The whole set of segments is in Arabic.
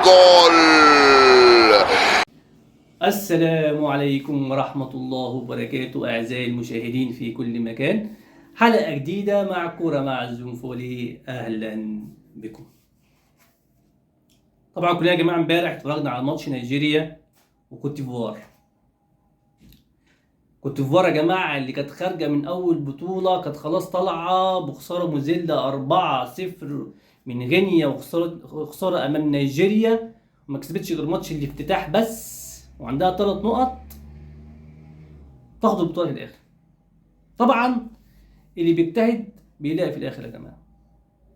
جول. السلام عليكم ورحمة الله وبركاته أعزائي المشاهدين في كل مكان. حلقة جديدة مع كورة مع الزنفولي، أهلا بكم. طبعا كلنا يا جماعة امبارح اتفرجنا على ماتش نيجيريا وكوت ديفوار. كوت ديفوار يا جماعة اللي كانت خارجة من أول بطولة، كانت خلاص طالعة بخسارة مذلة 4-0 من غينيا، وخسارة أمام نيجيريا، وما كسبتش غير ماتش الافتتاح بس، وعندها 3 نقط تاخد البطولة في الآخر. طبعا اللي بيجتهد بيلاقي في الآخر يا جماعة.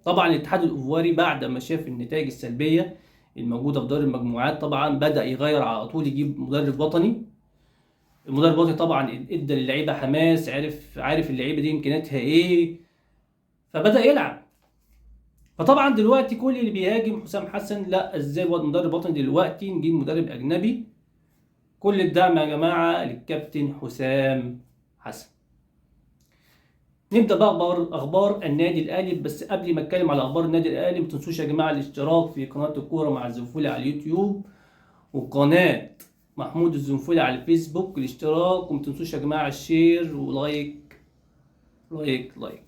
طبعا الاتحاد الإيفواري بعد ما شاف النتائج السلبية الموجودة في دور المجموعات طبعا بدأ يغير على طول، يجيب مدرب وطني. المدرب الوطني طبعا ادى للعيبة حماس، عارف اللعيبة دي إمكانياتها إيه، فبدأ يلعب. فطبعا دلوقتي كل اللي بيهاجم حسام حسن، لا ازاي مدرب وطني دلوقتي نجيب مدرب أجنبي؟ كل الدعم يا جماعة للكابتن حسام حسن. نبدأ بقى أخبار النادي الأهلي، بس قبل ما أتكلم على أخبار النادي الأهلي ما تنسوش يا جماعة الاشتراك في قناة الكورة مع الزنفولي على اليوتيوب، وقناة محمود الزنفولي على الفيسبوك الاشتراك، وما تنسوش يا جماعة الشير ولايك لايك لايك.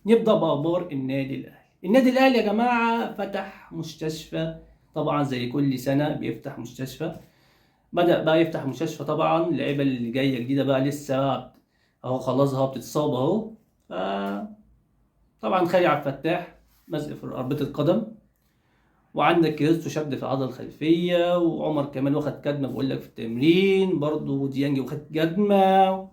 نبدأ بأخبار النادي الأهلي. النادي الأهلي يا جماعة فتح مستشفى، طبعا زي كل سنة بيفتح مستشفى. بدأ بقى يفتح مستشفى، طبعا اللعيبة اللي جاية جديدة بقى لسه اهو خلاص اهو بتتصاب اهو. طبعا خالد عبد الفتاح مزق في رباط القدم، وعندك كريستو شد في العضله الخلفيه، وعمر كمان واخد كدمه بقول لك في التمرين، برضه ديانج واخد كدمه،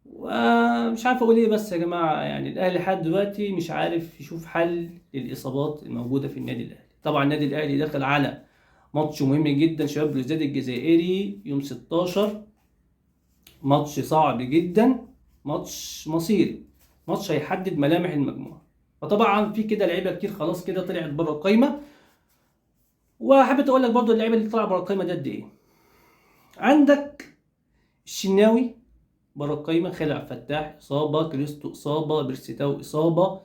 ومش عارف اقول ايه. بس يا جماعه يعني الاهلي لحد دلوقتي مش عارف يشوف حل للاصابات الموجوده في النادي الاهلي. طبعا النادي الاهلي داخل على ماتش مهم جدا شباب بلوزداد الجزائري يوم 16، ماتش صعب جدا، ماتش مصيري، ماتش هيحدد ملامح المجموعه. فطبعا في كده لعيبه كتير خلاص كده طلعت بره القايمه، وحبيت اقول لك برضو اللعيبه اللي طلعت بره القايمه ده قد ايه. عندك الشناوي بره القايمه، خالد عبد الفتاح اصابه، كريستو اصابه، بيرسيتاو اصابه،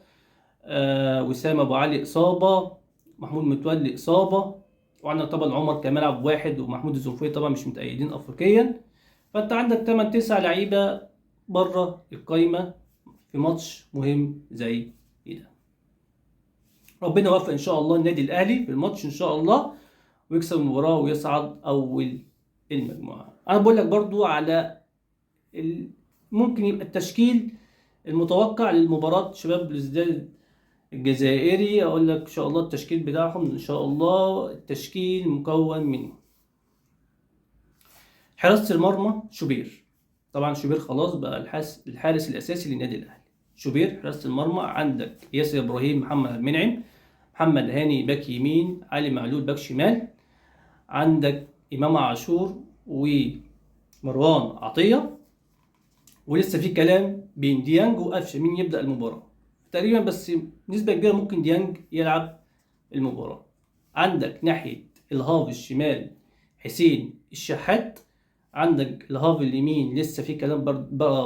وسام ابو علي اصابه، محمود متولي اصابه، وعندك طبعا عمر كمال عبد واحد ومحمود الزنفوري طبعا مش متأيدين افريقيا. فانت عندك 8 9 لعيبه بره القايمه في ماتش مهم زي ده. ربنا يوفق ان شاء الله النادي الاهلي في الماتش ان شاء الله، ويكسب المباراه ويصعد اول المجموعه. انا بقول لك برضو على ممكن يبقى التشكيل المتوقع للمباراه شباب بلوزداد الجزائري. اقول لك ان شاء الله التشكيل بتاعهم، ان شاء الله التشكيل مكون من حراسة المرمى شوبير، طبعا شوبير خلاص بقى الحارس الاساسي للنادي الاهلي. شوبير حراسة المرمى. عندك ياسر ابراهيم، محمد منعم، محمد هاني باك يمين، علي معلول باك شمال، عندك امام عاشور ومروان عطية، ولسه في كلام بين ديانج وقفشه مين يبدأ المباراة تقريبا، بس نسبة كبيرة ممكن ديانج يلعب المباراة. عندك ناحية الهاف الشمال حسين الشحات، عندك الهاف اليمين لسه في كلام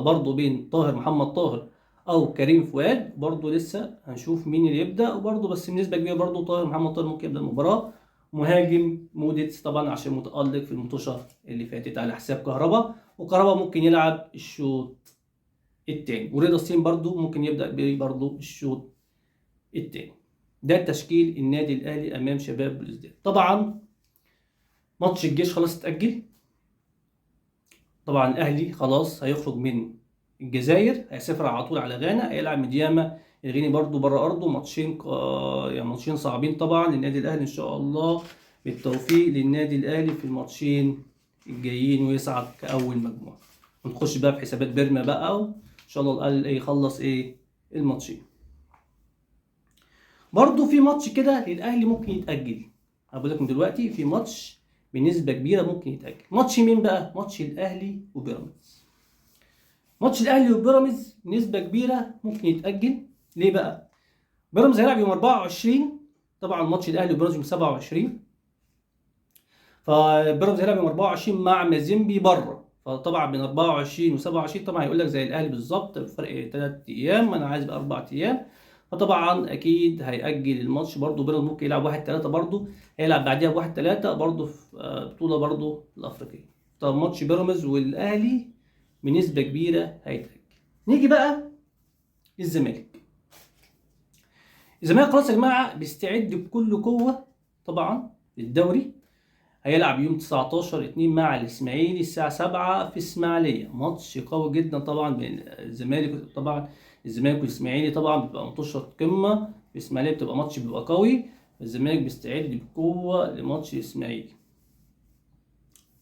برضه بين محمد طاهر او كريم فؤاد، برضه لسه هنشوف مين اللي يبدا، وبرضه بس بنسبه كبيره برضه محمد طاهر ممكن يبدا المباراه. مهاجم موديتس طبعا عشان متالق في المطوشه اللي فاتت على حساب كهربا، وكهربا ممكن يلعب الشوط الثاني، ورضا السين برضه ممكن يبدا برضه الشوط الثاني. ده تشكيل النادي الاهلي امام شباب بلوزداد. طبعا ماتش الجيش خلاص اتاجل، طبعا الاهلي خلاص هيخرج من الجزائر هيسافر على طول على غانا، هيلعب مدياما الغيني برضو بره ارضه. ماتشين يعني ماتشين صعبين طبعا للنادي الاهلي. ان شاء الله بالتوفيق للنادي الاهلي في الماتشين الجايين ويصعد كاول مجموعه، ونخش بقى في حسابات بيرما بقى، وان شاء الله الاهلي يخلص الماتشين. برضو في ماتش كده للاهلي ممكن يتاجل، هقول لك من دلوقتي في ماتش بنسبة كبيرة ممكن يتأجل. ماتش مين بقى؟ ماتش الأهلي وبيراميدز. ماتش الأهلي وبيراميدز بنسبة كبيرة ممكن يتأجل. ليه بقى؟ بيراميدز هيلعب يوم 24، طبعا ماتش الأهلي وبيراميدز يوم 27، فبيراميدز هيلعب يوم 24 مع مازيمبي بره، فطبعا بين 24 و27 طبعا هيقول لك زي الأهلي بالظبط فرق 3 أيام، أنا عايز بقى 4 أيام. فطبعا اكيد هيأجل الماتش. برضه بيراميدز ممكن يلعب 1-3 برضه، هيلعب بعديها ب1-3 برضه في بطولة برضه الأفريقية. طب ماتش بيراميدز والأهلي بنسبة كبيرة هيتأجل. نيجي بقى للزمالك. الزمالك خلاص يا جماعة بيستعد بكل قوة طبعا للدوري. هيلعب يوم 19/2 مع الإسماعيلي الساعة 7 في إسماعيلية. ماتش قوي جدا طبعا بين الزمالك. طبعا الزمالك والإسماعيلي طبعا بيبقى ماتش قمة. في إسماعيلية بتبقى ماتش بيبقى قوي. الزمالك بيستعد بقوة لماتش الإسماعيلي.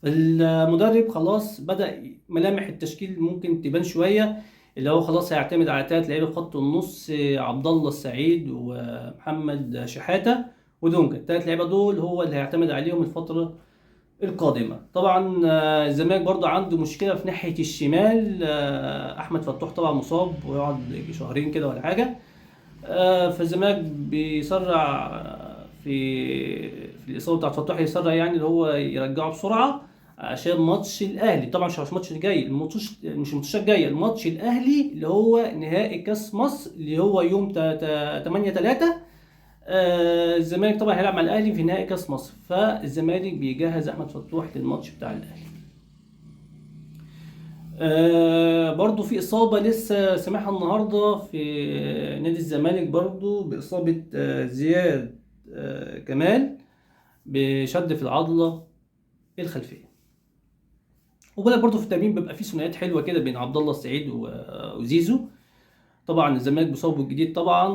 المدرب خلاص بدأ ملامح التشكيل ممكن تبان شوية، اللي هو خلاص هيعتمد على 3 لعيبة في خط النص، عبد الله السعيد ومحمد شحاتة ودونجا. ال3 لعيبة دول هو اللي هيعتمد عليهم الفترة القادمة. طبعا الزمالك برضو عنده مشكلة في ناحية الشمال. أحمد فتوح طبعا مصاب ويقعد شهرين كده ولا حاجة. فالزمالك بيسرع في الإصابة بتاعت فتوح، يسرع يعني اللي هو يرجعه بسرعة عشان ماتش الأهلي. طبعا مش الماتش الجاي، مش الماتش الجاي، الماتش الأهلي اللي هو نهائي كأس مصر اللي هو يوم 8/3. الزمالك طبعا هيلعب مع الاهلي في نهائي كاس مصر، فالزمالك بيجهز احمد فتوح للماتش بتاع الاهلي. برضو في اصابه لسه سامعها النهارده في نادي الزمالك، برضو باصابه زياد كمال بشد في العضله الخلفيه. وبالك برضو في التمرين بيبقى فيه ثنائيات حلوه كده بين عبد الله السعيد وزيزو. طبعا الزمالك بصوبه الجديد طبعا.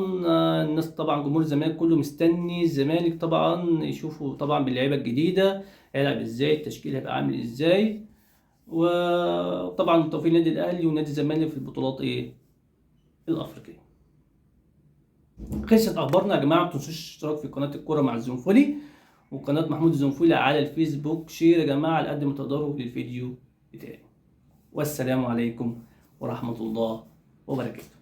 الناس طبعا جمهور الزمالك كله مستني الزمالك طبعا يشوفوا طبعا باللعيبه الجديده هيلعب ازاي، التشكيل هيبقى عامل ازاي. وطبعا توفيق النادي الاهلي ونادي الزمالك في البطولات الافريقيه. خلصت اخبارنا يا جماعه. ما تنسوش الاشتراك في قناه الكوره مع الزنفولي وقناه محمود الزنفولي على الفيسبوك. شير يا جماعه على قد ما تقدروا للفيديو بتاعي. والسلام عليكم ورحمه الله وبركاته.